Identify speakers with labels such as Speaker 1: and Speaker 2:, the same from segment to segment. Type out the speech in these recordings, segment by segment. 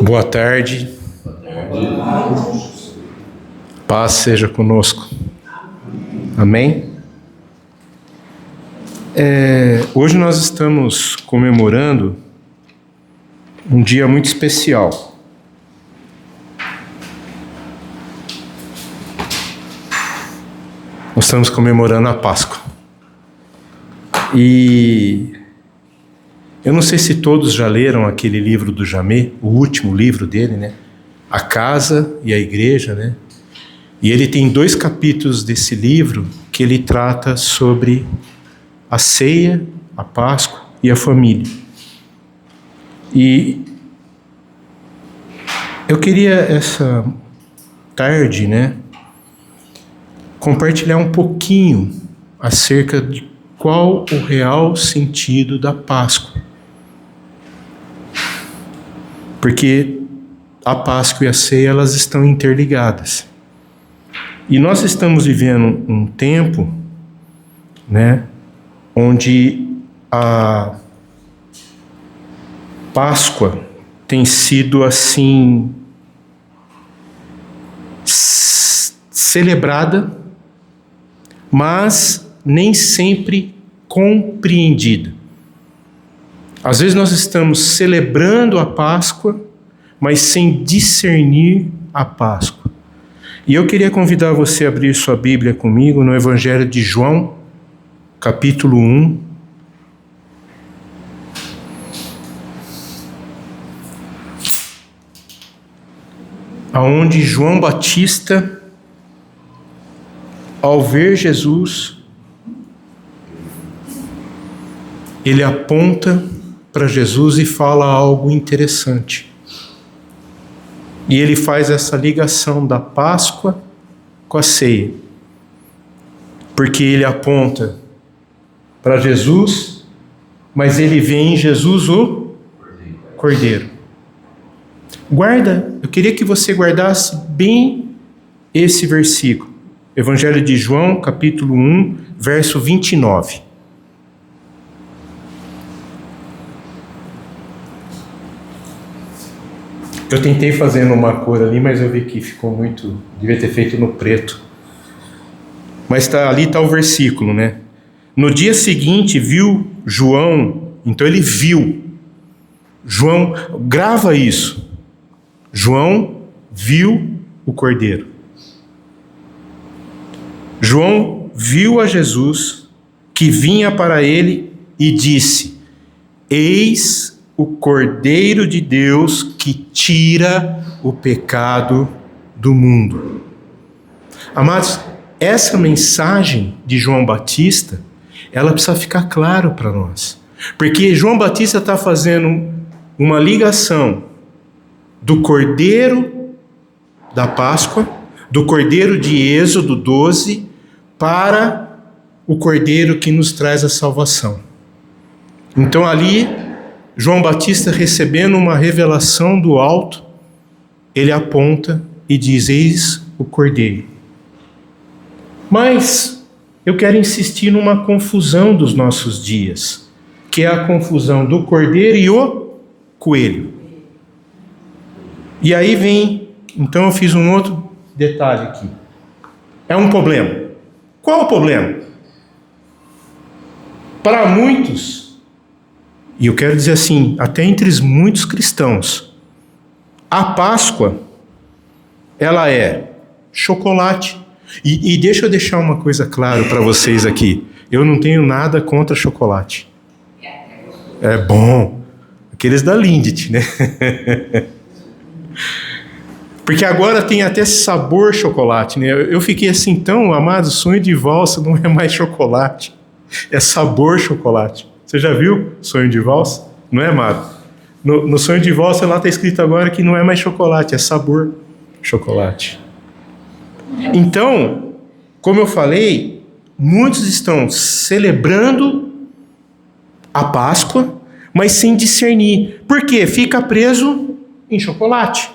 Speaker 1: Boa tarde. Paz seja conosco. Amém? Hoje nós estamos comemorando um dia muito especial. Nós estamos comemorando a Páscoa. E eu não sei se todos já leram aquele livro do Jamê, o último livro dele, né? A Casa e a Igreja, né? E ele tem 2 capítulos desse livro que ele trata sobre a ceia, a Páscoa e a família. E eu queria essa tarde, né, compartilhar um pouquinho acerca de qual o real sentido da Páscoa. Porque a Páscoa e a ceia, elas estão interligadas. E nós estamos vivendo um tempo, né, onde a Páscoa tem sido assim celebrada, mas nem sempre compreendida. Às vezes nós estamos celebrando a Páscoa, mas sem discernir a Páscoa. E eu queria convidar você a abrir sua Bíblia comigo no Evangelho de João, capítulo 1. Aonde João Batista, ao ver Jesus, ele aponta para Jesus e fala algo interessante. E ele faz essa ligação da Páscoa com a ceia. Porque ele aponta para Jesus, mas ele vê em Jesus o Cordeiro. Eu queria que você guardasse bem esse versículo. Evangelho de João, capítulo 1, verso 29. Eu tentei fazer numa cor ali, mas eu vi que ficou muito... Devia ter feito no preto. Mas ali está o versículo, né? No dia seguinte viu João, então ele viu. João, grava isso. João viu o Cordeiro. João viu a Jesus que vinha para ele e disse: Eis o Cordeiro de Deus que tira o pecado do mundo. Amados, essa mensagem de João Batista, ela precisa ficar claro para nós. Porque João Batista está fazendo uma ligação do Cordeiro da Páscoa, do Cordeiro de Êxodo 12, para o Cordeiro que nos traz a salvação. Então ali, João Batista, recebendo uma revelação do alto, ele aponta e diz: eis o Cordeiro. Mas eu quero insistir numa confusão dos nossos dias, que é a confusão do Cordeiro e o coelho. E aí vem, então eu fiz um outro detalhe aqui. É um problema. Qual o problema? Para muitos, e eu quero dizer assim, até entre muitos cristãos, a Páscoa, ela é chocolate. E deixa eu deixar uma coisa clara para vocês aqui. Eu não tenho nada contra chocolate. É bom. Aqueles da Lindt, né? Porque agora tem até sabor chocolate, né? Eu fiquei assim, então, amado, sonho de valsa não é mais chocolate. É sabor chocolate. Você já viu sonho de valsa? Não é, amado? No sonho de valsa lá está escrito agora que não é mais chocolate, é sabor chocolate. Então, como eu falei, muitos estão celebrando a Páscoa, mas sem discernir. Por quê? Fica preso em chocolate.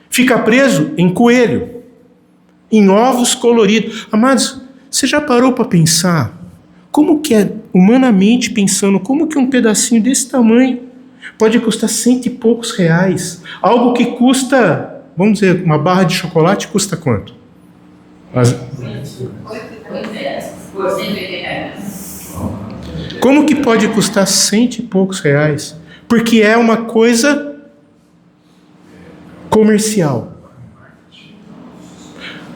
Speaker 1: Fica preso em coelho, em ovos coloridos. Amados, você já parou para pensar como que é, humanamente pensando, como que um pedacinho desse tamanho Pode custar R$100 e poucos. Algo que custa, vamos dizer, uma barra de chocolate custa quanto? Como que pode custar R$100 e poucos? Porque é uma coisa comercial.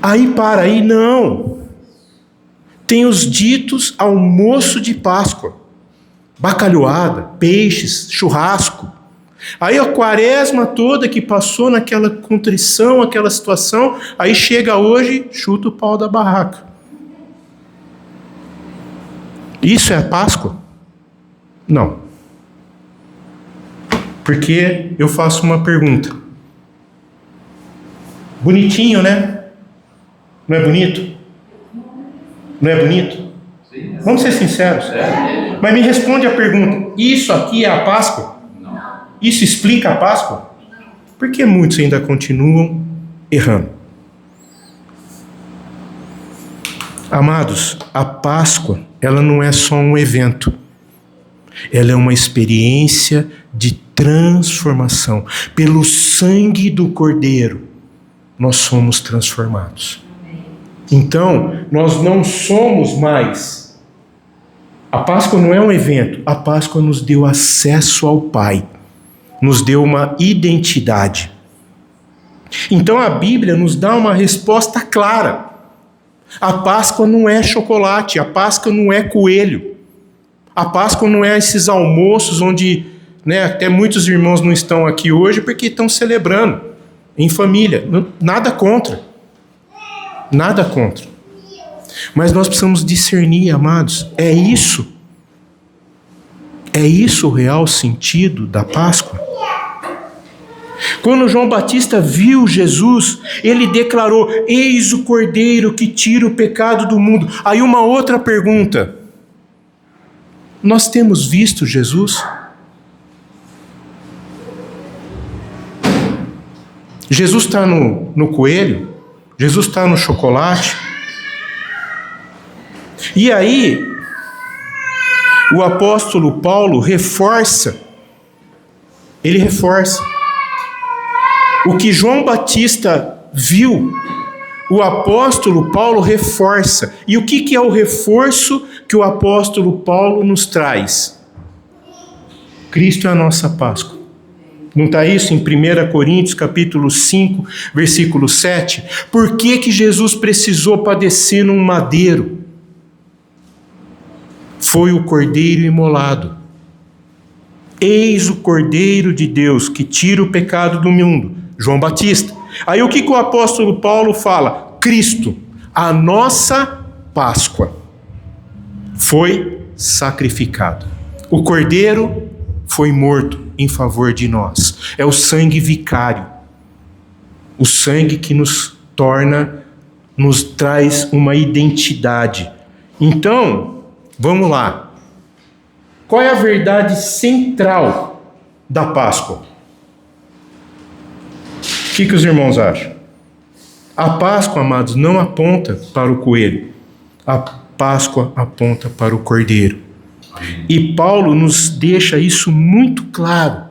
Speaker 1: Aí não. Tem os ditos almoço de Páscoa. Bacalhoada, peixes, churrasco. Aí a quaresma toda que passou naquela contrição, aquela situação, aí chega hoje, chuta o pau da barraca. Isso é a Páscoa? Não. Porque eu faço uma pergunta. Bonitinho, né? Não é bonito? Não é bonito? Vamos ser sinceros. Mas me responde a pergunta: isso aqui é a Páscoa? Isso explica a Páscoa? Por que muitos ainda continuam errando? Amados, a Páscoa, ela não é só um evento. Ela é uma experiência de transformação. Pelo sangue do Cordeiro, nós somos transformados. Então, nós não somos mais. A Páscoa não é um evento. A Páscoa nos deu acesso ao Pai. Nos deu uma identidade. Então a Bíblia nos dá uma resposta clara. A Páscoa não é chocolate, a Páscoa não é coelho. A Páscoa não é esses almoços onde, até muitos irmãos não estão aqui hoje porque estão celebrando em família. Nada contra. Nada contra. Mas nós precisamos discernir, amados. É isso o real sentido da Páscoa? Quando João Batista viu Jesus, ele declarou: eis o Cordeiro que tira o pecado do mundo. Aí uma outra pergunta: nós temos visto Jesus? Jesus está no coelho? Jesus está no chocolate? E aí, o apóstolo Paulo reforça o que João Batista viu, o apóstolo Paulo reforça. E o que é o reforço que o apóstolo Paulo nos traz? Cristo é a nossa Páscoa. Não está isso em 1 Coríntios capítulo 5, versículo 7? Por que Jesus precisou padecer num madeiro? Foi o Cordeiro imolado. Eis o Cordeiro de Deus que tira o pecado do mundo. João Batista. Aí o que o apóstolo Paulo fala? Cristo, a nossa Páscoa, foi sacrificado. O Cordeiro foi morto em favor de nós. É o sangue vicário. O sangue que nos traz uma identidade. Então, vamos lá. Qual é a verdade central da Páscoa? O que os irmãos acham? A Páscoa, amados, não aponta para o coelho. A Páscoa aponta para o Cordeiro. E Paulo nos deixa isso muito claro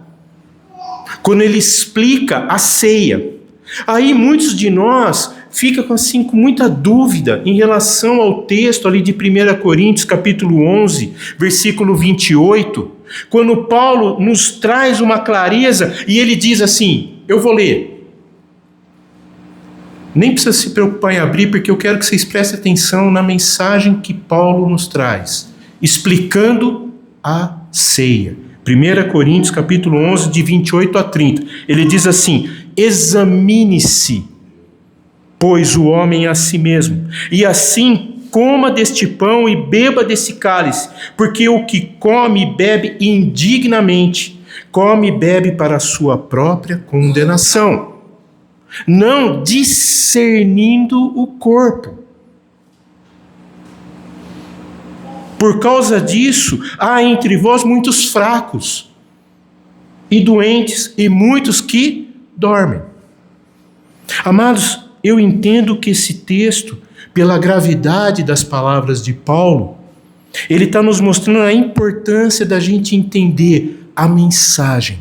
Speaker 1: quando ele explica a ceia. Aí muitos de nós ficam com muita dúvida em relação ao texto ali de 1 Coríntios capítulo 11, versículo 28, quando Paulo nos traz uma clareza e ele diz assim, eu vou ler. Nem precisa se preocupar em abrir, porque eu quero que vocês prestem atenção na mensagem que Paulo nos traz, explicando a ceia. 1 Coríntios capítulo 11, de 28 a 30. Ele diz assim, examine-se, pois o homem a si mesmo, e assim coma deste pão e beba desse cálice, porque o que come e bebe indignamente, come e bebe para a sua própria condenação, não discernindo o corpo. Por causa disso, há entre vós muitos fracos e doentes, e muitos que dormem. Amados, eu entendo que esse texto, pela gravidade das palavras de Paulo, ele está nos mostrando a importância da gente entender a mensagem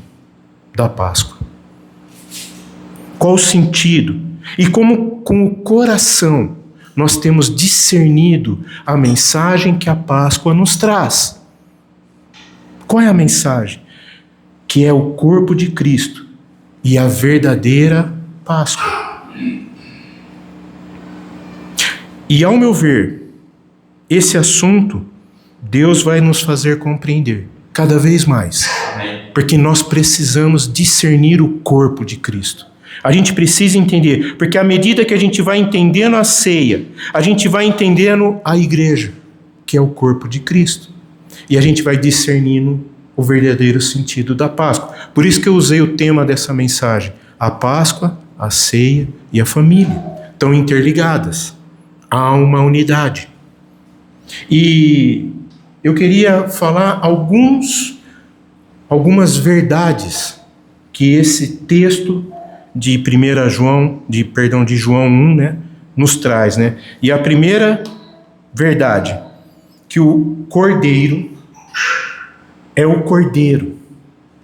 Speaker 1: da Páscoa? Qual o sentido? E como com o coração nós temos discernido a mensagem que a Páscoa nos traz? Qual é a mensagem? Que é o corpo de Cristo e a verdadeira Páscoa. E ao meu ver, esse assunto Deus vai nos fazer compreender cada vez mais, porque nós precisamos discernir o corpo de Cristo. A gente precisa entender, porque à medida que a gente vai entendendo a ceia, a gente vai entendendo a igreja, que é o corpo de Cristo. E a gente vai discernindo o verdadeiro sentido da Páscoa. Por isso que eu usei o tema dessa mensagem. A Páscoa, a ceia e a família estão interligadas. Há uma unidade. E eu queria falar algumas verdades que esse texto de João 1, né, nos traz, né? E a primeira verdade, que o Cordeiro é o Cordeiro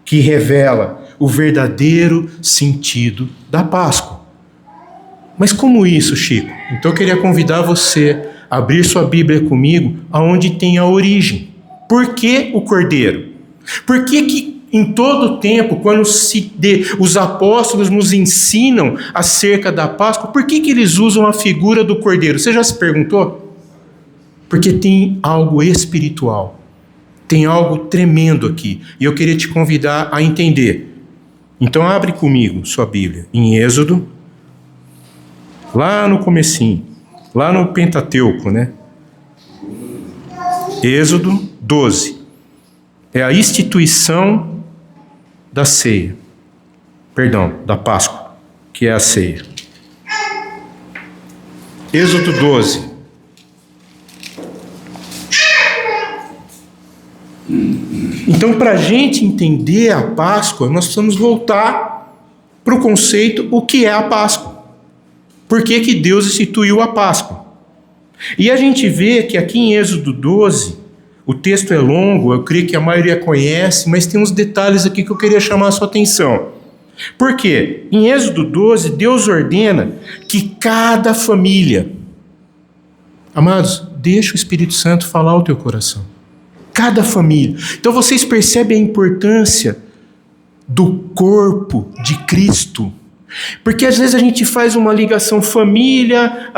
Speaker 1: que revela o verdadeiro sentido da Páscoa. Mas como isso, Chico? Então eu queria convidar você a abrir sua Bíblia comigo aonde tem a origem. Por que o Cordeiro? Por que em todo tempo, quando os apóstolos nos ensinam acerca da Páscoa, por que eles usam a figura do Cordeiro? Você já se perguntou? Porque tem algo espiritual. Tem algo tremendo aqui. E eu queria te convidar a entender. Então abre comigo sua Bíblia em Êxodo, lá no comecinho, lá no Pentateuco, né? Êxodo 12. É a instituição da ceia. Perdão, da Páscoa, que é a ceia. Êxodo 12. Então, para a gente entender a Páscoa, nós precisamos voltar para o conceito, o que é a Páscoa. Por que que Deus instituiu a Páscoa? E a gente vê que aqui em Êxodo 12, o texto é longo, eu creio que a maioria conhece, mas tem uns detalhes aqui que eu queria chamar a sua atenção. Por quê? Em Êxodo 12, Deus ordena que cada família... Amados, deixa o Espírito Santo falar ao teu coração. Cada família. Então vocês percebem a importância do corpo de Cristo. Porque às vezes a gente faz uma ligação família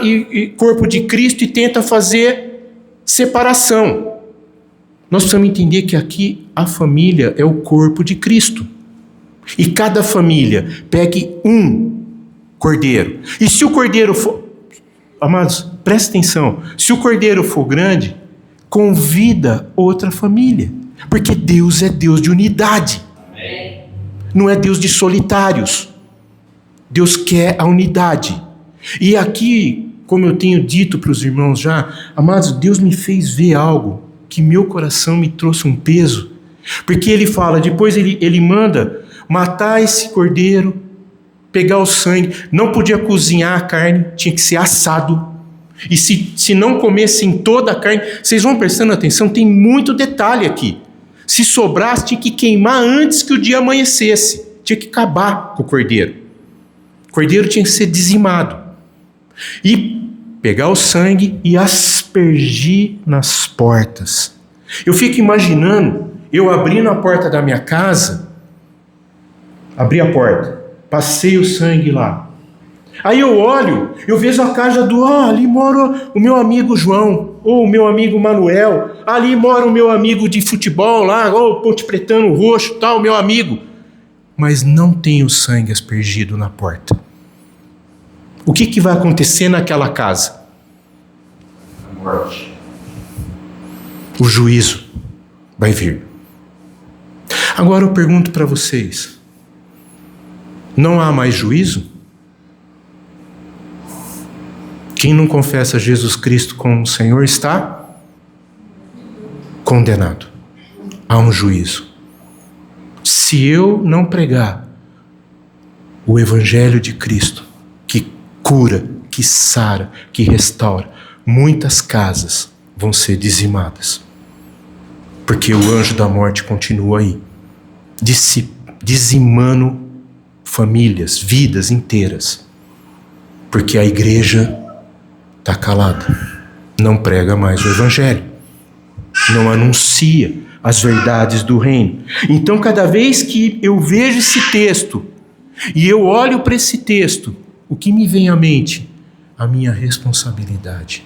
Speaker 1: e corpo de Cristo e tenta fazer separação. Nós precisamos entender que aqui a família é o corpo de Cristo. E cada família pegue um cordeiro. E se o cordeiro for... Amados, presta atenção. Se o cordeiro for grande, convida outra família. Porque Deus é Deus de unidade. Amém. Não é Deus de solitários. Deus quer a unidade. E aqui, como eu tenho dito para os irmãos já, amados, Deus me fez ver algo que meu coração me trouxe um peso. Porque ele fala, depois ele manda matar esse cordeiro, pegar o sangue, não podia cozinhar a carne, tinha que ser assado. E se não comessem toda a carne, vocês vão prestando atenção, tem muito detalhe aqui. Se sobrasse, tinha que queimar antes que o dia amanhecesse. Tinha que acabar com o cordeiro. O cordeiro tinha que ser dizimado. E pegar o sangue e aspergir nas portas. Eu fico imaginando, eu abrindo a porta da minha casa, abri a porta, passei o sangue lá. Aí eu olho, eu vejo a casa ali mora o meu amigo João, ou o meu amigo Manuel, ali mora o meu amigo de futebol lá, ou Ponte Pretano Roxo, tal, meu amigo. Mas não tem o sangue aspergido na porta. O que vai acontecer naquela casa? A morte. O juízo vai vir. Agora eu pergunto para vocês, não há mais juízo? Quem não confessa Jesus Cristo como Senhor está condenado. Há um juízo. Se eu não pregar o Evangelho de Cristo, que cura, que sara, que restaura, muitas casas vão ser dizimadas. Porque o anjo da morte continua aí. dizimando famílias, vidas inteiras. Porque a igreja está calada, não prega mais o evangelho, não anuncia as verdades do reino. Então, cada vez que eu vejo esse texto e eu olho para esse texto, o que me vem à mente? A minha responsabilidade.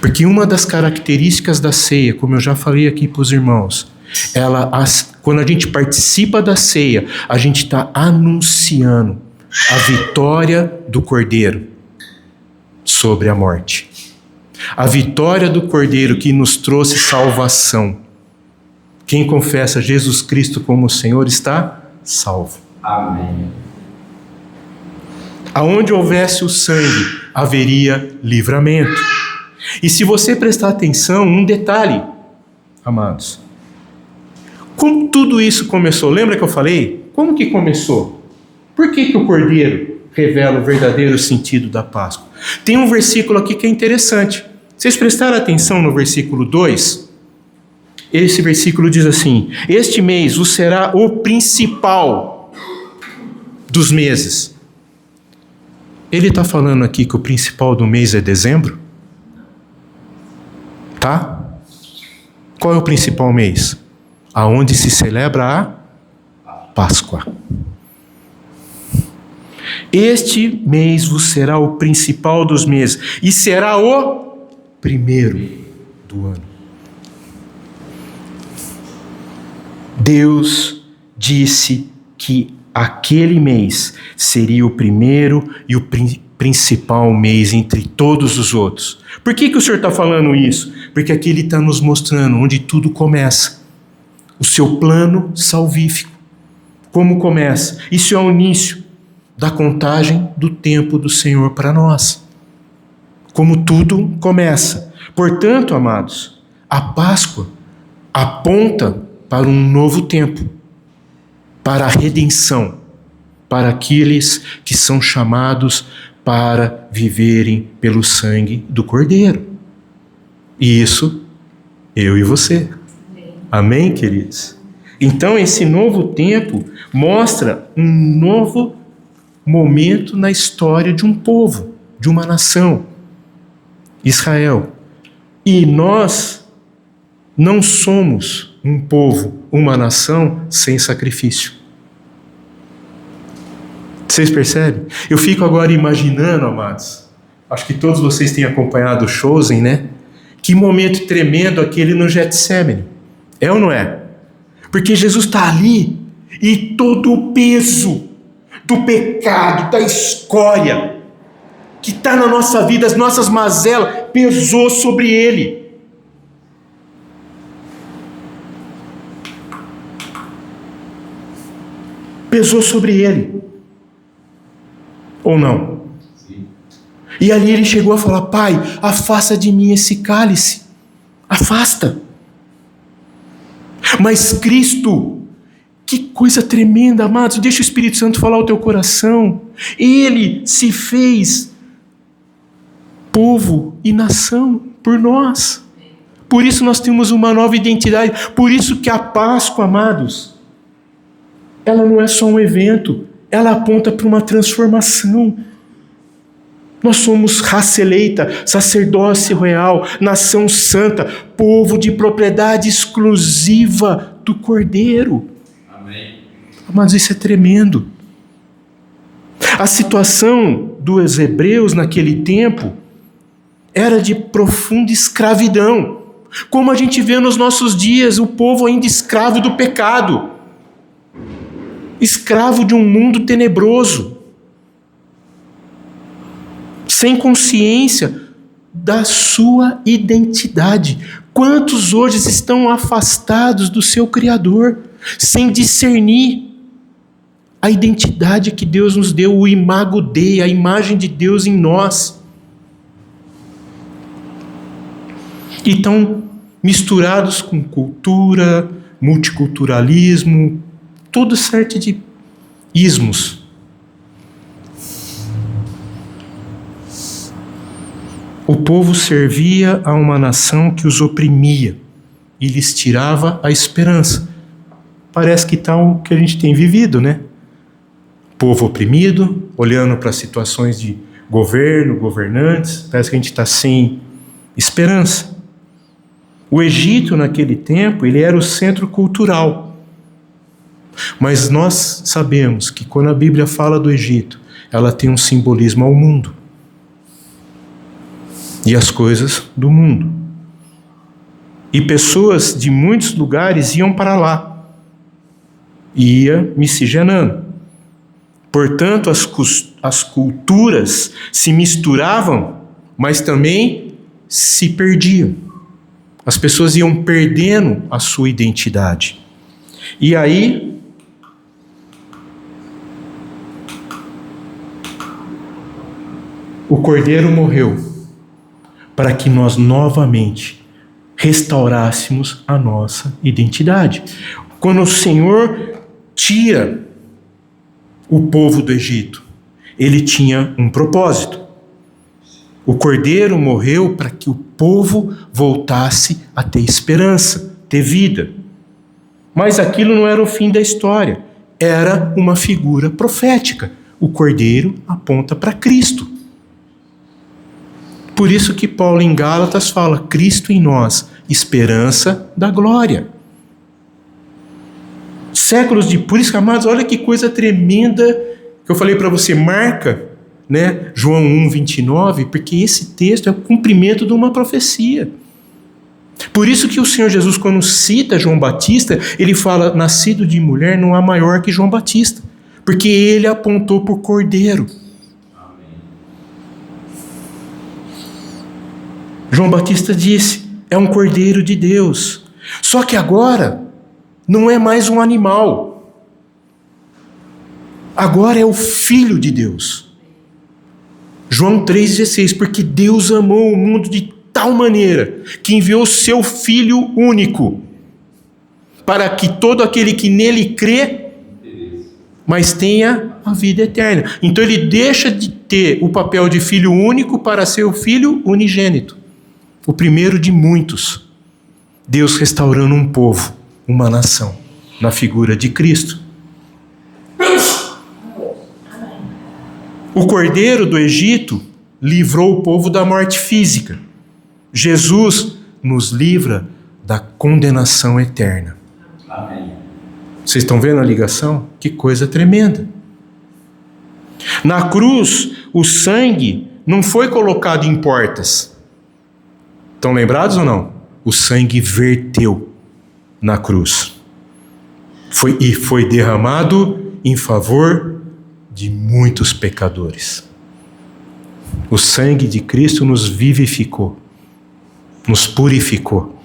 Speaker 1: Porque uma das características da ceia, como eu já falei aqui para os irmãos, quando a gente participa da ceia, a gente está anunciando a vitória do Cordeiro sobre a morte. A vitória do Cordeiro que nos trouxe salvação. Quem confessa Jesus Cristo como Senhor está salvo.
Speaker 2: Amém.
Speaker 1: Aonde houvesse o sangue, haveria livramento. E se você prestar atenção, um detalhe, amados. Como tudo isso começou? Lembra que eu falei? Como que começou? Por que o Cordeiro revela o verdadeiro sentido da Páscoa? Tem um versículo aqui que é interessante. Vocês prestaram atenção no versículo 2? Esse versículo diz assim: este mês vos será o principal dos meses. Ele está falando aqui que o principal do mês é dezembro? Tá? Qual é o principal mês? Aonde se celebra a Páscoa. Este mês vos será o principal dos meses e será o primeiro do ano. Deus disse que aquele mês seria o primeiro e o principal mês entre todos os outros. Por que o Senhor está falando isso? Porque aqui Ele está nos mostrando onde tudo começa. O seu plano salvífico. Como começa? Isso é o início da contagem do tempo do Senhor para nós. Como tudo começa. Portanto, amados, a Páscoa aponta para um novo tempo, para a redenção, para aqueles que são chamados para viverem pelo sangue do Cordeiro. E isso, eu e você. Amém, queridos? Então, esse novo tempo mostra um novo momento na história de um povo, de uma nação, Israel. E nós não somos um povo, uma nação sem sacrifício. Vocês percebem? Eu fico agora imaginando, amados, acho que todos vocês têm acompanhado o Chosen, né? Que momento tremendo aquele no Getsemane. É ou não é? Porque Jesus está ali e todo o peso do pecado, da escória que está na nossa vida, as nossas mazelas, pesou sobre ele. Pesou sobre ele. Ou não? Sim. E ali ele chegou a falar: Pai, afasta de mim esse cálice. Afasta. Mas Cristo, que coisa tremenda, amados, deixa o Espírito Santo falar ao teu coração. Ele se fez povo e nação por nós. Por isso nós temos uma nova identidade. Por isso que a Páscoa, amados, ela não é só um evento, ela aponta para uma transformação. Nós somos raça eleita, sacerdócio real, nação santa, povo de propriedade exclusiva do Cordeiro.
Speaker 2: Amém.
Speaker 1: Mas isso é tremendo. A situação dos hebreus naquele tempo era de profunda escravidão. Como a gente vê nos nossos dias, o povo ainda escravo do pecado. Escravo de um mundo tenebroso. Sem consciência da sua identidade. Quantos hoje estão afastados do seu Criador, sem discernir a identidade que Deus nos deu, o imago Dei, a imagem de Deus em nós. E estão misturados com cultura, multiculturalismo, todo certo de ismos. O povo servia a uma nação que os oprimia e lhes tirava a esperança. parece que está o que a gente tem vivido, né? Povo oprimido, olhando para situações de governo, governantes, parece que a gente está sem esperança. O Egito, naquele tempo, ele era o centro cultural. Mas nós sabemos que quando a Bíblia fala do Egito, ela tem um simbolismo ao mundo e às coisas do mundo. E pessoas de muitos lugares iam para lá, ia miscigenando. Portanto, as culturas se misturavam, mas também se perdiam. As pessoas iam perdendo a sua identidade. E aí, o Cordeiro morreu para que nós novamente restaurássemos a nossa identidade. Quando o Senhor tira o povo do Egito, ele tinha um propósito. O Cordeiro morreu para que o povo voltasse a ter esperança, ter vida. Mas aquilo não era o fim da história, era uma figura profética. O Cordeiro aponta para Cristo. Por isso que Paulo em Gálatas fala, Cristo em nós, esperança da glória. Séculos de... Por isso, amados, olha que coisa tremenda que eu falei para você, marca, né, João 1:29, porque esse texto é o cumprimento de uma profecia. Por isso que o Senhor Jesus, quando cita João Batista, ele fala, nascido de mulher não há maior que João Batista, porque ele apontou para o Cordeiro. João Batista disse, é um Cordeiro de Deus. Só que agora não é mais um animal. Agora é o Filho de Deus. João 3,16, porque Deus amou o mundo de tal maneira que enviou seu Filho único, para que todo aquele que nele crê, mas tenha a vida eterna. Então ele deixa de ter o papel de filho único para ser o filho unigênito. O primeiro de muitos. Deus restaurando um povo, uma nação, na figura de Cristo. O Cordeiro do Egito livrou o povo da morte física. Jesus nos livra da condenação eterna. Amém. Vocês estão vendo a ligação? Que coisa tremenda. Na cruz, o sangue não foi colocado em portas. Estão lembrados ou não? O sangue verteu na cruz. Foi derramado em favor de muitos pecadores. O sangue de Cristo nos vivificou, nos purificou.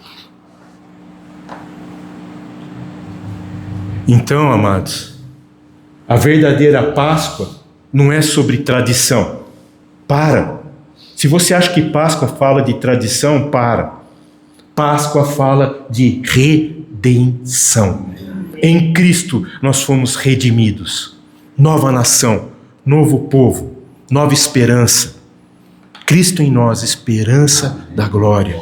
Speaker 1: Então, amados, a verdadeira Páscoa não é sobre tradição. Para. Se você acha que Páscoa fala de tradição, para. Páscoa fala de redenção. Em Cristo nós fomos redimidos. Nova nação, novo povo, nova esperança. Cristo em nós, esperança da glória.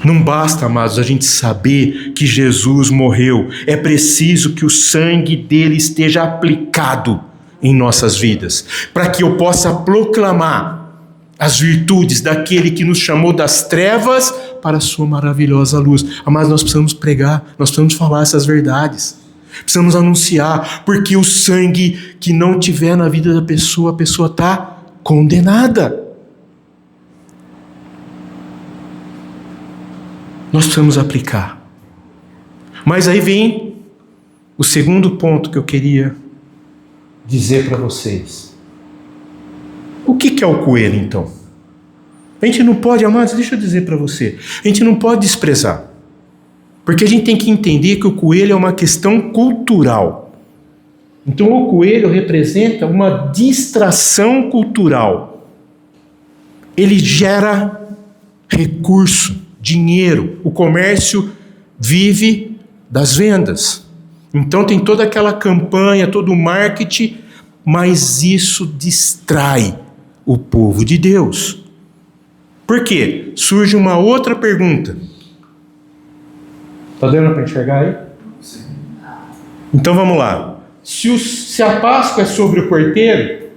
Speaker 1: Não basta, amados, a gente saber que Jesus morreu. É preciso que o sangue dele esteja aplicado em nossas vidas, para que eu possa proclamar as virtudes daquele que nos chamou das trevas para a sua maravilhosa luz. Amados, nós precisamos pregar, nós precisamos falar essas verdades. Precisamos anunciar, porque o sangue que não tiver na vida da pessoa, a pessoa está condenada. Nós precisamos aplicar. Mas aí vem o segundo ponto que eu queria dizer para vocês. O que é o coelho, então? A gente não pode, amados, deixa eu dizer para você, a gente não pode desprezar. Porque a gente tem que entender que o coelho é uma questão cultural. Então o coelho representa uma distração cultural. Ele gera recurso, dinheiro. O comércio vive das vendas. Então tem toda aquela campanha, todo o marketing, mas isso distrai o povo de Deus. Por quê? Surge uma outra pergunta. Tá dando para enxergar aí?
Speaker 2: Sim.
Speaker 1: Então vamos lá. Se a Páscoa é sobre o cordeiro,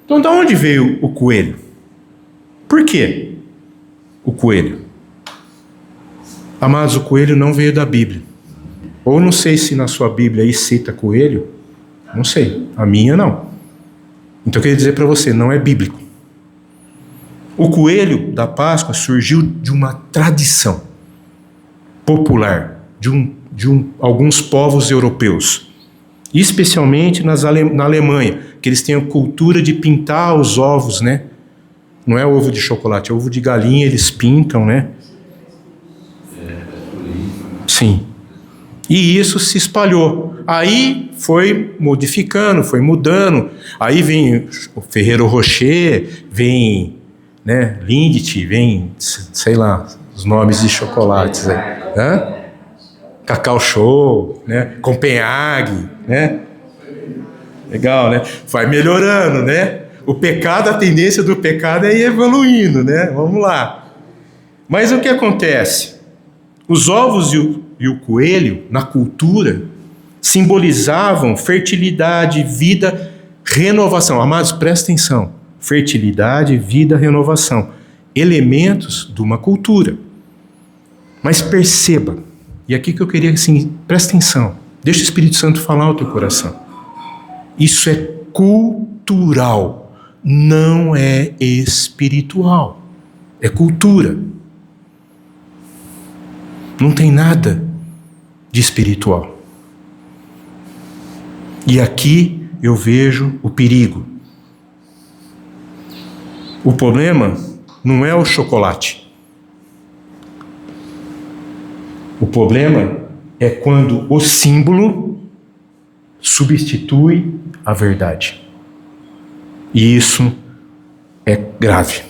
Speaker 1: então de onde veio o coelho? Por quê o coelho? Amados, o coelho não veio da Bíblia. Ou não sei se na sua Bíblia aí cita coelho, não sei. A minha não. Então eu queria dizer para você, não é bíblico. O coelho da Páscoa surgiu de uma tradição popular de alguns povos europeus, especialmente na Alemanha, que eles têm a cultura de pintar os ovos, né? Não é ovo de chocolate, é ovo de galinha, eles pintam, né? Sim. E isso se espalhou. Aí foi modificando, foi mudando. Aí vem o Ferrero Rocher, vem, né, Lindt, vem, sei lá, os nomes de chocolates aí. Hã? Cacau Show, né? Copenhague, né? Legal, né? Vai melhorando, né? O pecado, a tendência do pecado é ir evoluindo, né? Vamos lá. Mas o que acontece? Os ovos e o coelho, na cultura, simbolizavam fertilidade, vida, renovação. Amados, presta atenção. Fertilidade, vida, renovação. Elementos de uma cultura. Mas perceba, e aqui que eu queria assim, presta atenção. Deixa o Espírito Santo falar ao teu coração. Isso é cultural, não é espiritual. É cultura. Não tem nada de espiritual. E aqui eu vejo o perigo. O problema não é o chocolate. O problema é quando o símbolo substitui a verdade. E isso é grave.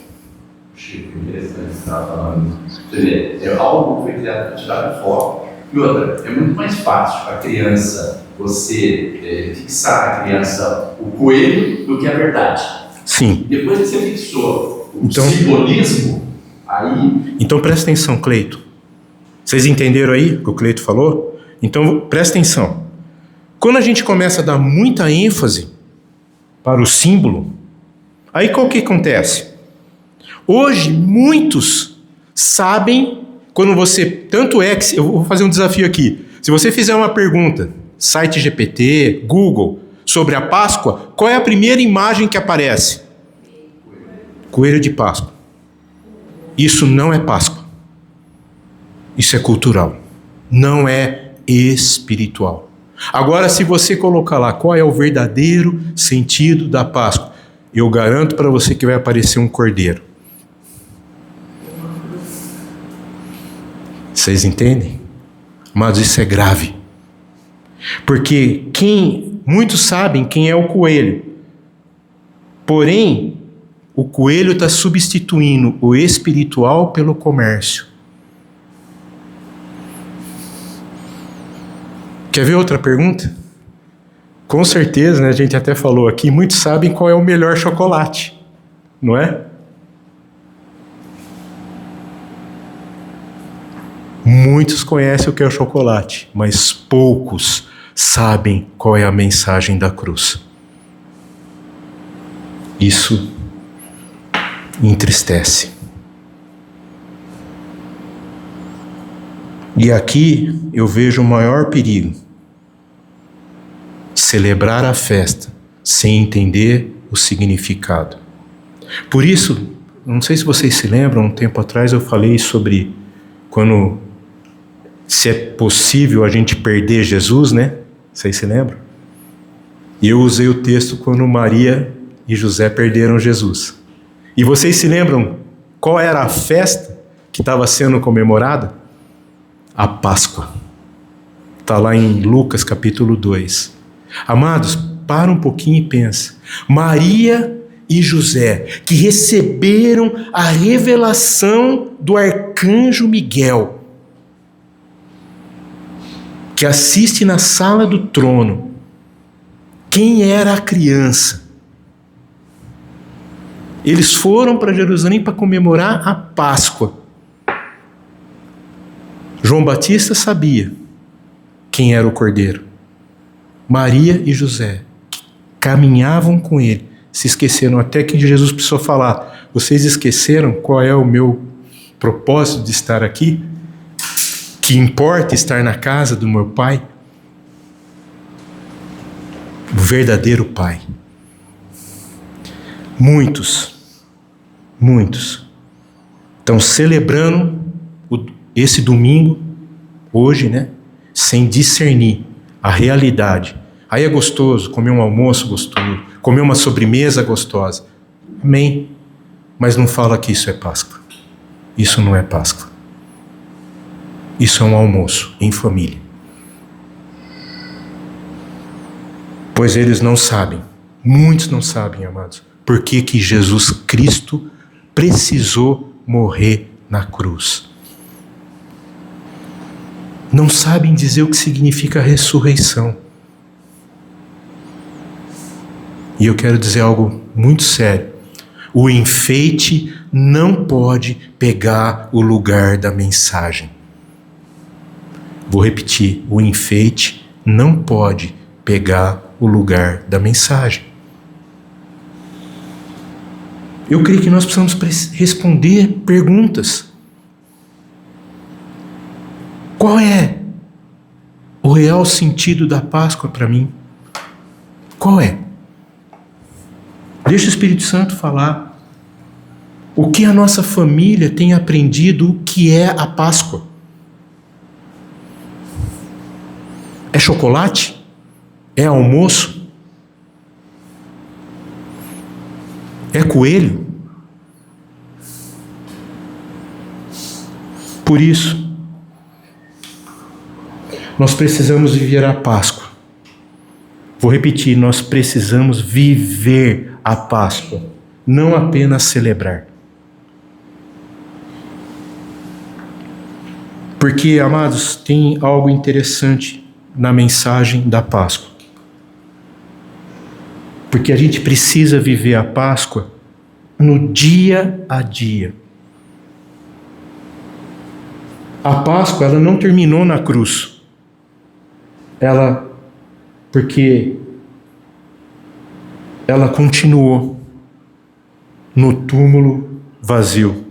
Speaker 2: Chico, interessante você estava falando. Você vê, é algo que foi criado para tirar o foco. E outra, é muito mais fácil para a criança você fixar na criança o coelho do que a verdade.
Speaker 1: Sim.
Speaker 2: Depois que você fixou o
Speaker 1: Então,
Speaker 2: simbolismo, aí...
Speaker 1: Então presta atenção, Cleito. Vocês entenderam aí o que o Cleito falou? Então presta atenção. Quando a gente começa a dar muita ênfase para o símbolo, aí qual que acontece? Hoje muitos sabem, quando você, tanto é que, eu vou fazer um desafio aqui, se você fizer uma pergunta, site GPT, Google, sobre a Páscoa, qual é a primeira imagem que aparece? Coelho de Páscoa. Isso não é Páscoa. Isso é cultural. Não é espiritual. Agora, se você colocar lá qual é o verdadeiro sentido da Páscoa, eu garanto para você que vai aparecer um cordeiro. Vocês entendem? Mas isso é grave. Porque muitos sabem quem é o coelho. Porém, o coelho está substituindo o espiritual pelo comércio. Quer ver outra pergunta? Com certeza, né, a gente até falou aqui, muitos sabem qual é o melhor chocolate, não é? Muitos conhecem o que é o chocolate, mas poucos sabem qual é a mensagem da cruz. Isso entristece. E aqui eu vejo o maior perigo. Celebrar a festa sem entender o significado. Por isso, não sei se vocês se lembram, um tempo atrás eu falei sobre se é possível a gente perder Jesus, né? Vocês se lembram? E eu usei o texto quando Maria e José perderam Jesus. E vocês se lembram qual era a festa que estava sendo comemorada? A Páscoa. Está lá em Lucas capítulo 2. Amados, para um pouquinho e pensa. Maria e José, que receberam a revelação do arcanjo Miguel, que assiste na sala do trono. Quem era a criança? Eles foram para Jerusalém para comemorar a Páscoa. João Batista sabia quem era o cordeiro. Maria e José, que caminhavam com ele, se esqueceram até que Jesus precisou falar: vocês esqueceram qual é o meu propósito de estar aqui? Que importa estar na casa do meu Pai? O verdadeiro Pai. Muitos estão celebrando esse domingo, hoje, né? Sem discernir a realidade. Aí é gostoso comer um almoço gostoso, comer uma sobremesa gostosa. Amém. Mas não fala que isso é Páscoa. Isso não é Páscoa. Isso é um almoço em família. Pois eles não sabem, muitos não sabem, amados, por que que Jesus Cristo precisou morrer na cruz. Não sabem dizer o que significa ressurreição. E eu quero dizer algo muito sério. O enfeite não pode pegar o lugar da mensagem. Vou repetir, o enfeite não pode pegar o lugar da mensagem. Eu creio que nós precisamos responder perguntas. Qual é o real sentido da Páscoa para mim? Qual é? Deixa o Espírito Santo falar. O que a nossa família tem aprendido o que é a Páscoa? É chocolate? É almoço? É coelho? Por isso, nós precisamos viver a Páscoa. Vou repetir, nós precisamos viver a Páscoa, não apenas celebrar. Porque, amados, tem algo interessante na mensagem da Páscoa. Porque a gente precisa viver a Páscoa no dia a dia. A Páscoa, ela não terminou na cruz. Porque ela continuou no túmulo vazio.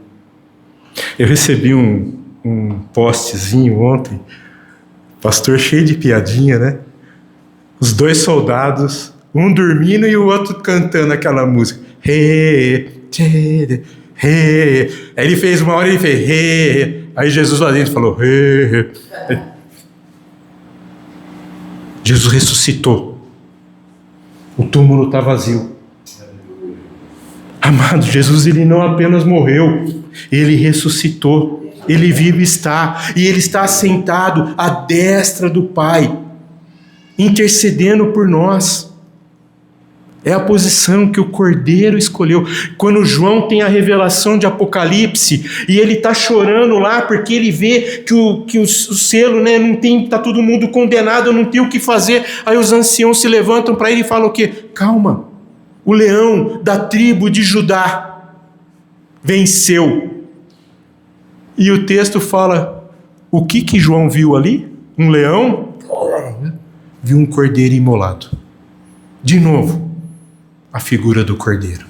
Speaker 1: Eu recebi um postzinho ontem, pastor cheio de piadinha, né? Os dois soldados, um dormindo e o outro cantando aquela música. Aí ele fez uma hora, ele fez. Aí Jesus lá dentro falou. Jesus ressuscitou. O túmulo está vazio. Amado, Jesus, ele não apenas morreu, ele ressuscitou. Ele vive está, e ele está sentado à destra do Pai, intercedendo por nós. É a posição que o Cordeiro escolheu. Quando João tem a revelação de Apocalipse, e ele está chorando lá, porque ele vê que o selo, né, não tem, está todo mundo condenado, não tem o que fazer. Aí os anciãos se levantam para ele e falam o quê? Calma, o leão da tribo de Judá venceu. E o texto fala, o que João viu ali? Um leão? Viu um cordeiro imolado. De novo, a figura do cordeiro.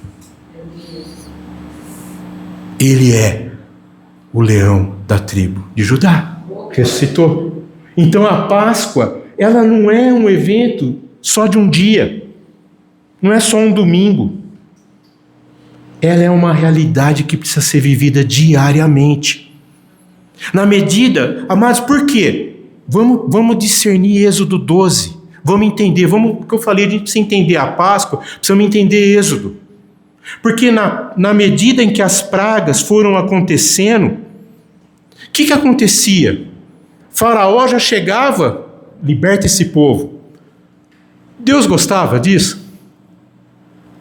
Speaker 1: Ele é o leão da tribo de Judá. Ressuscitou. Então a Páscoa, ela não é um evento só de um dia. Não é só um domingo. Ela é uma realidade que precisa ser vivida diariamente. Na medida, amados, por quê? Vamos discernir Êxodo 12. Vamos entender, porque eu falei, a gente precisa entender a Páscoa, precisamos entender Êxodo. Porque na medida em que as pragas foram acontecendo, o que acontecia? Faraó já chegava, liberta esse povo. Deus gostava disso?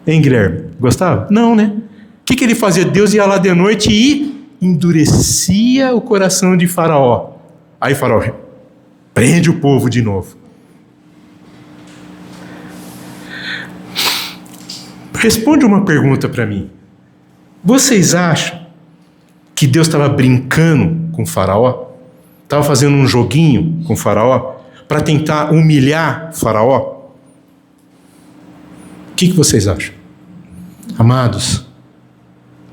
Speaker 1: Hein, Guilherme? Gostava? Não, né? O que ele fazia? Deus ia lá de noite e endurecia o coração de Faraó. Aí Faraó prende o povo de novo. Responde uma pergunta para mim. Vocês acham que Deus estava brincando com Faraó? Estava fazendo um joguinho com o faraó para tentar humilhar o faraó? O que vocês acham? Amados,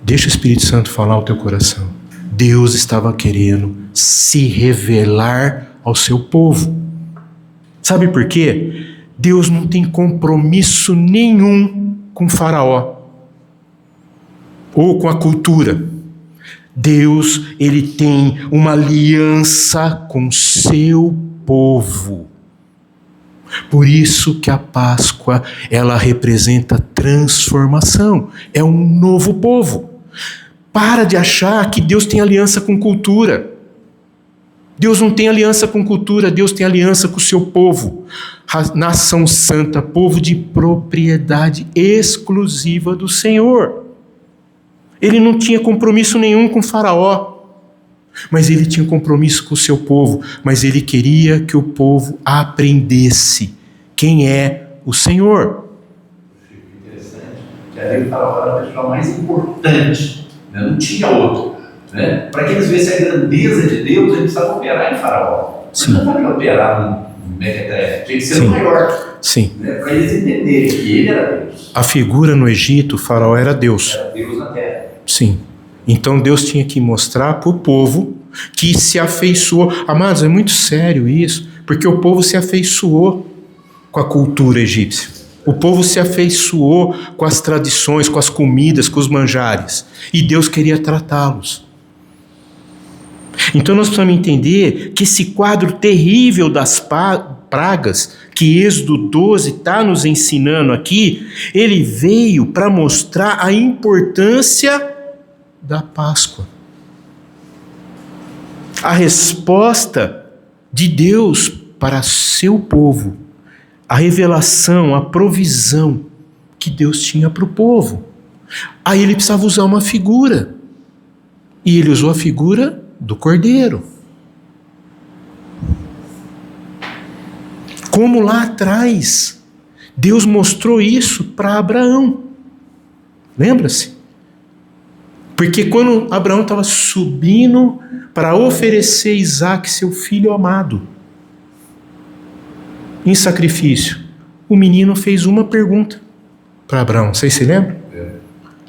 Speaker 1: deixa o Espírito Santo falar ao teu coração. Deus estava querendo se revelar ao seu povo. Sabe por quê? Deus não tem compromisso nenhum com o faraó ou com a cultura. Deus, ele tem uma aliança com o seu povo. Por isso que a Páscoa, ela representa transformação. É um novo povo. Para de achar que Deus tem aliança com cultura. Deus não tem aliança com cultura, Deus tem aliança com o seu povo. Nação santa, povo de propriedade exclusiva do Senhor. Ele não tinha compromisso nenhum com o faraó, mas ele tinha compromisso com o seu povo, mas ele queria que o povo aprendesse quem é o Senhor.
Speaker 2: Interessante, que ali o faraó era a pessoa mais importante, né? Não tinha outro. Né? Para que eles vissem a grandeza de Deus, eles precisavam operar em faraó. Não pode operar no Mequetrefe, tinha que ser o maior.
Speaker 1: Sim.
Speaker 2: Né? Para eles entenderem que ele era Deus.
Speaker 1: A figura no Egito, o faraó era Deus.
Speaker 2: Era Deus na terra.
Speaker 1: Sim. Então Deus tinha que mostrar para o povo que se afeiçoou. Amados, é muito sério isso, porque o povo se afeiçoou com a cultura egípcia. O povo se afeiçoou com as tradições, com as comidas, com os manjares. E Deus queria tratá-los. Então nós precisamos entender que esse quadro terrível das pragas, que Êxodo 12 está nos ensinando aqui, ele veio para mostrar a importância da Páscoa. A resposta de Deus para seu povo, a revelação, a provisão que Deus tinha para o povo. Aí ele precisava usar uma figura, e ele usou a figura do Cordeiro. Como lá atrás, Deus mostrou isso para Abraão. Lembra-se? Porque quando Abraão estava subindo para oferecer Isaque, seu filho amado, em sacrifício, o menino fez uma pergunta para Abraão. Vocês se lembram?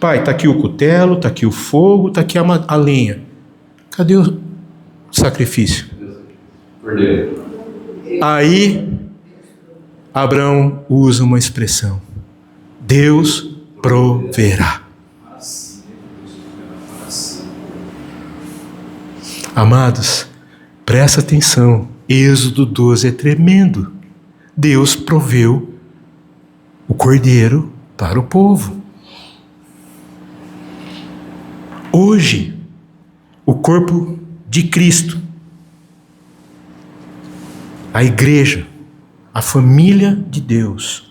Speaker 1: Pai, está aqui o cutelo, está aqui o fogo, está aqui a lenha. Cadê o sacrifício?
Speaker 2: Cordeiro.
Speaker 1: Aí, Abraão usa uma expressão: Deus proverá. Amados, presta atenção, Êxodo 12 é tremendo. Deus proveu o cordeiro para o povo. Hoje, o corpo de Cristo, a igreja, a família de Deus,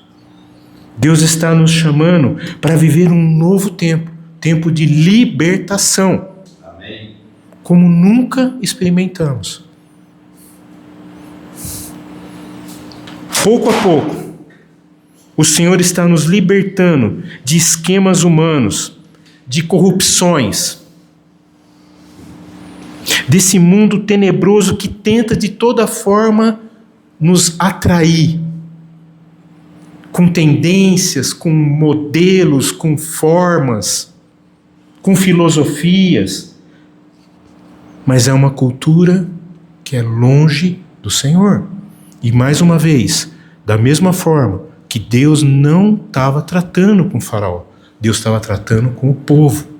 Speaker 1: Deus está nos chamando para viver um novo tempo, tempo de libertação.
Speaker 2: Amém.
Speaker 1: Como nunca experimentamos. Pouco a pouco, o Senhor está nos libertando de esquemas humanos, de corrupções, desse mundo tenebroso que tenta de toda forma nos atrair, com tendências, com modelos, com formas, com filosofias, mas é uma cultura que é longe do Senhor. E mais uma vez, da mesma forma que Deus não estava tratando com o faraó, Deus estava tratando com o povo.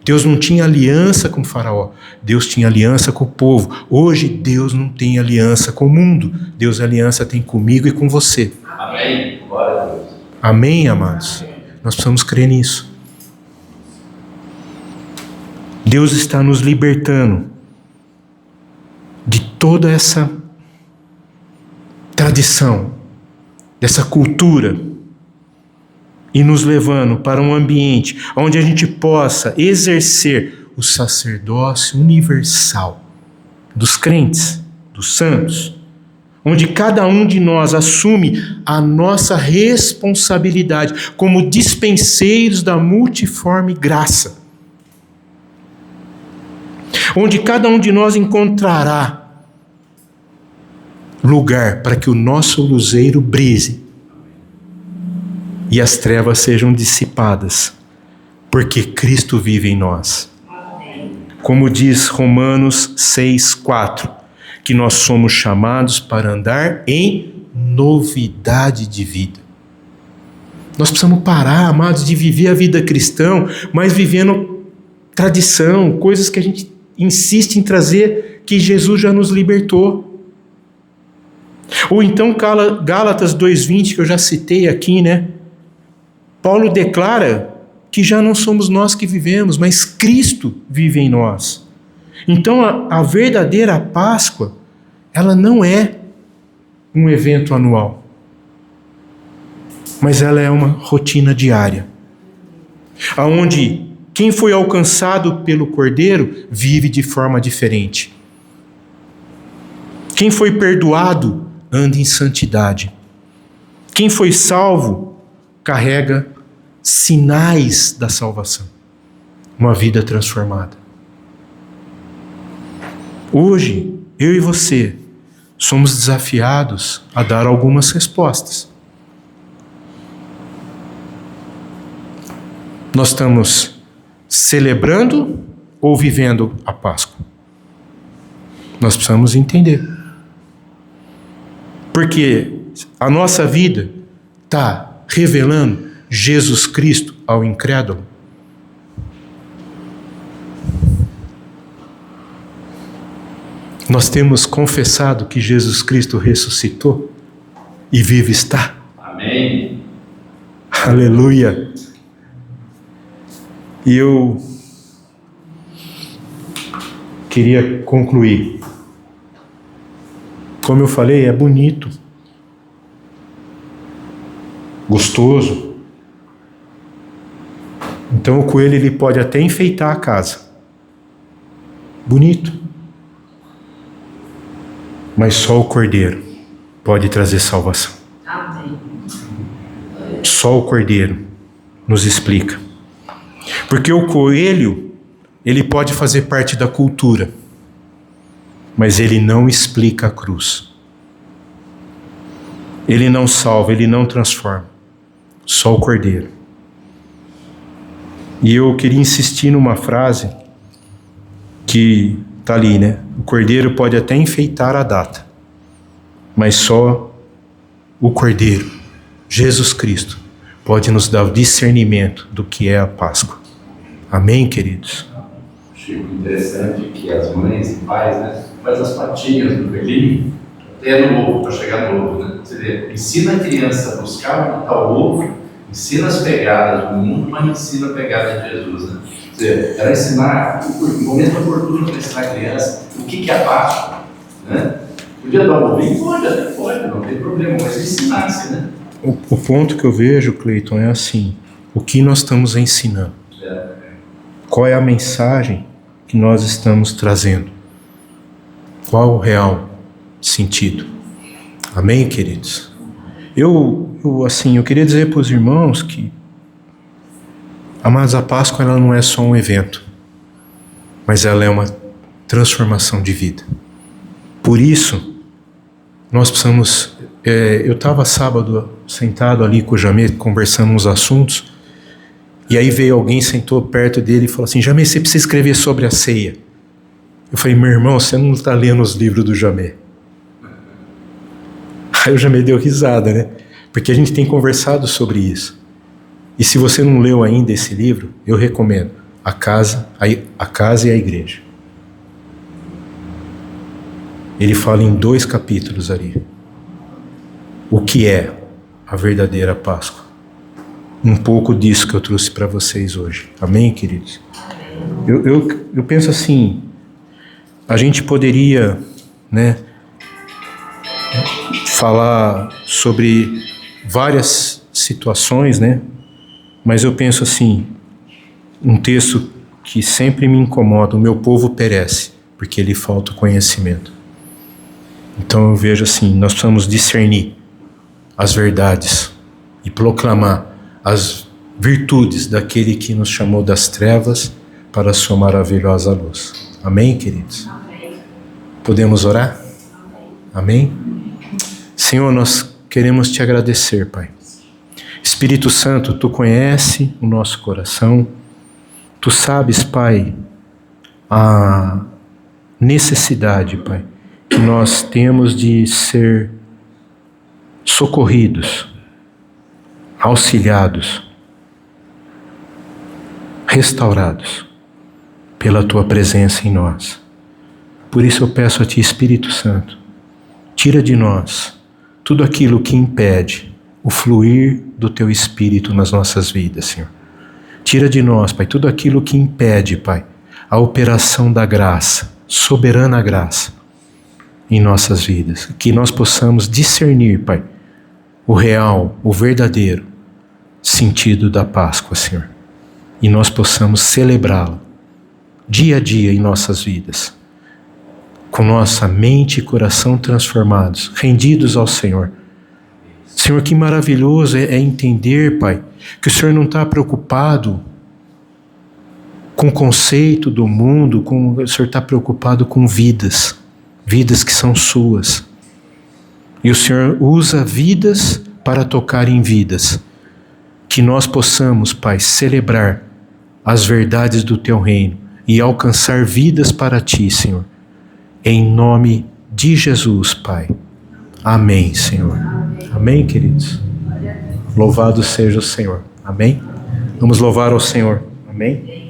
Speaker 1: Deus não tinha aliança com o faraó, Deus tinha aliança com o povo. Hoje Deus não tem aliança com o mundo, Deus aliança tem comigo e com você.
Speaker 2: Amém. Glória a Deus.
Speaker 1: Amém, amados? Nós precisamos crer nisso. Deus está nos libertando de toda essa tradição, dessa cultura, e nos levando para um ambiente onde a gente possa exercer o sacerdócio universal dos crentes, dos santos, onde cada um de nós assume a nossa responsabilidade como dispenseiros da multiforme graça, onde cada um de nós encontrará lugar para que o nosso luzeiro brilhe e as trevas sejam dissipadas, porque Cristo vive em nós. Como diz Romanos 6:4, que nós somos chamados para andar em novidade de vida. Nós precisamos parar, amados, de viver a vida cristã, mas vivendo tradição, coisas que a gente insiste em trazer, que Jesus já nos libertou. Ou então Gálatas 2:20, que eu já citei aqui, né? Paulo declara que já não somos nós que vivemos, mas Cristo vive em nós. Então a verdadeira Páscoa, ela não é um evento anual, mas ela é uma rotina diária, aonde quem foi alcançado pelo Cordeiro vive de forma diferente. Quem foi perdoado anda em santidade. Quem foi salvo carrega sinais da salvação, uma vida transformada. Hoje, eu e você somos desafiados a dar algumas respostas. Nós estamos celebrando ou vivendo a Páscoa? Nós precisamos entender. Porque a nossa vida está revelando Jesus Cristo ao incrédulo. Nós temos confessado que Jesus Cristo ressuscitou e vivo está.
Speaker 2: Amém.
Speaker 1: Aleluia. E eu queria concluir. Como eu falei, é bonito, gostoso. Então o coelho ele pode até enfeitar a casa. Bonito. Mas só o Cordeiro pode trazer salvação.
Speaker 3: Amém.
Speaker 1: Só o Cordeiro nos explica. Porque o coelho, ele pode fazer parte da cultura, mas ele não explica a cruz. Ele não salva, ele não transforma. Só o Cordeiro. E eu queria insistir numa frase que está ali, né? O Cordeiro pode até enfeitar a data, mas só o Cordeiro, Jesus Cristo, pode nos dar o discernimento do que é a Páscoa. Amém, queridos?
Speaker 2: Chico, interessante que as mães e pais, né, faz as patinhas do coelhinho até no ovo, para chegar no ovo, né? Você vê, ensina a criança a buscar onde está o ovo, ensina as pegadas do mundo, mas ensina a pegada de Jesus, né? Era ensinar, o momento oportuno para ensinar a criança o que é a Páscoa, né? Podia dar um ovinho? Pode, até pode, não tem problema, mas ensinasse, né?
Speaker 1: O ponto que eu vejo, Cleiton, é assim: o que nós estamos ensinando? Qual é a mensagem que nós estamos trazendo? Qual o real sentido? Amém, queridos? Eu queria dizer para os irmãos que, amados, a Páscoa ela não é só um evento, mas ela é uma transformação de vida. Por isso, nós precisamos... eu estava sábado sentado ali com o Jamê, conversando uns assuntos, e aí veio alguém, sentou perto dele e falou assim: Jamê, você precisa escrever sobre a ceia. Eu falei: meu irmão, você não está lendo os livros do Jamê. Aí o Jamê deu risada, né? Porque a gente tem conversado sobre isso. E se você não leu ainda esse livro, eu recomendo A Casa e a Igreja. Ele fala em 2 capítulos ali o que é a verdadeira Páscoa. Um pouco disso que eu trouxe para vocês hoje. Amém, queridos? Eu penso assim, a gente poderia, né, falar sobre várias situações, né? Mas eu penso assim, um texto que sempre me incomoda: o meu povo perece, porque lhe falta o conhecimento. Então eu vejo assim, nós precisamos discernir as verdades e proclamar as virtudes daquele que nos chamou das trevas para a sua maravilhosa luz. Amém, queridos?
Speaker 3: Amém.
Speaker 1: Podemos orar?
Speaker 3: Amém.
Speaker 1: Amém? Senhor, nós queremos te agradecer, Pai. Espírito Santo, tu conhece o nosso coração, tu sabes, Pai, a necessidade, Pai, que nós temos de ser socorridos, auxiliados, restaurados pela tua presença em nós. Por isso eu peço a ti, Espírito Santo, tira de nós tudo aquilo que impede o fluir do teu Espírito nas nossas vidas, Senhor. Tira de nós, Pai, tudo aquilo que impede, Pai, a operação da graça, soberana graça, em nossas vidas. Que nós possamos discernir, Pai, o real, o verdadeiro sentido da Páscoa, Senhor. E nós possamos celebrá-la dia a dia em nossas vidas, com nossa mente e coração transformados, rendidos ao Senhor. Senhor, que maravilhoso é entender, Pai, que o Senhor não está preocupado com o conceito do mundo, o Senhor está preocupado com vidas que são suas. E o Senhor usa vidas para tocar em vidas. Que nós possamos, Pai, celebrar as verdades do teu reino e alcançar vidas para ti, Senhor. Em nome de Jesus, Pai. Amém, Senhor. Amém, queridos? Louvado seja o Senhor. Amém? Vamos louvar ao Senhor. Amém?